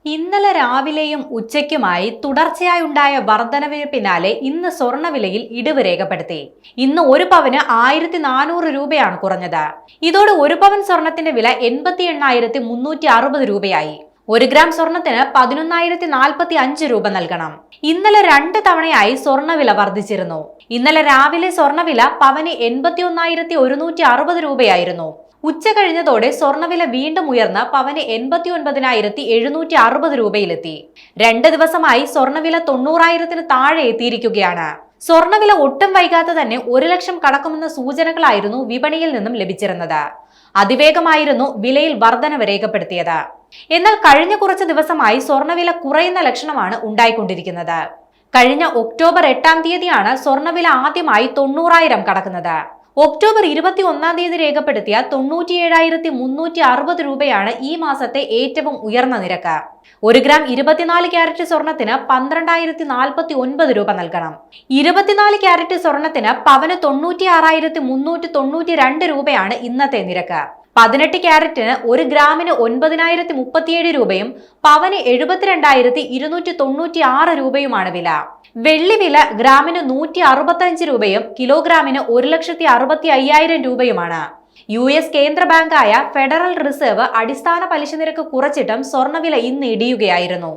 ഇന്നലെ രാവിലെയും ഉച്ചയ്ക്കുമായി തുടർച്ചയായി ഉണ്ടായ വർധനവിന് പിന്നാലെ ഇന്ന് സ്വർണ്ണവിലയിൽ ഇടിവ് രേഖപ്പെടുത്തി. ഇന്ന് ഒരു പവന് 1400 രൂപയാണ് കുറഞ്ഞത്. ഇതോടെ ഒരു പവൻ സ്വർണത്തിന്റെ വില 88,360 രൂപയായി. 1 ഗ്രാം സ്വർണത്തിന് 11,045 രൂപ നൽകണം. ഇന്നലെ 2 തവണയായി സ്വർണ്ണവില വർദ്ധിച്ചിരുന്നു. ഇന്നലെ രാവിലെ സ്വർണ്ണവില പവന് 81,160 രൂപയായിരുന്നു. ഉച്ച കഴിഞ്ഞതോടെ സ്വർണ്ണവില വീണ്ടും ഉയർന്ന് പവന് 89,760 രൂപയിലെത്തി. 2 ദിവസമായി സ്വർണ്ണവില 90,000-ന് താഴെ എത്തിയിരിക്കുകയാണ്. സ്വർണ്ണവില ഒട്ടും വൈകാതെ തന്നെ 1 ലക്ഷം കടക്കുമെന്ന സൂചനകളായിരുന്നു വിപണിയിൽ നിന്നും ലഭിച്ചിരുന്നത്. അതിവേഗമായിരുന്നു വിലയിൽ വർധനവ് രേഖപ്പെടുത്തിയത്. എന്നാൽ കഴിഞ്ഞ കുറച്ച് ദിവസമായി സ്വർണ്ണവില കുറയുന്ന ലക്ഷണമാണ് ഉണ്ടായിക്കൊണ്ടിരിക്കുന്നത്. കഴിഞ്ഞ ഒക്ടോബർ 8-ാം തീയതിയാണ് സ്വർണ്ണവില ആദ്യമായി 90,000 കടക്കുന്നത്. ഒക്ടോബർ 21-ാം തീയതി രേഖപ്പെടുത്തിയ 97,360 രൂപയാണ് ഈ മാസത്തെ ഏറ്റവും ഉയർന്ന നിരക്ക്. 1 ഗ്രാം 24 ക്യാരറ്റ് സ്വർണത്തിന് 12,049 രൂപ നൽകണം. 24 ക്യാരറ്റ് സ്വർണത്തിന് പവന് 96,392 രൂപയാണ് ഇന്നത്തെ നിരക്ക്. 18 ക്യാരറ്റിന് 1 ഗ്രാമിന് 9,037 രൂപയും പവന് 72,296 രൂപയുമാണ് വില. വെള്ളി വില ഗ്രാമിന് 165 രൂപയും കിലോഗ്രാമിന് 1,65,000 രൂപയുമാണ്. US കേന്ദ്ര ബാങ്കായ ഫെഡറൽ റിസർവ് അടിസ്ഥാന പലിശ നിരക്ക് കുറച്ചിട്ടും സ്വർണ്ണവില ഇന്ന് ഇടിയുകയായിരുന്നു.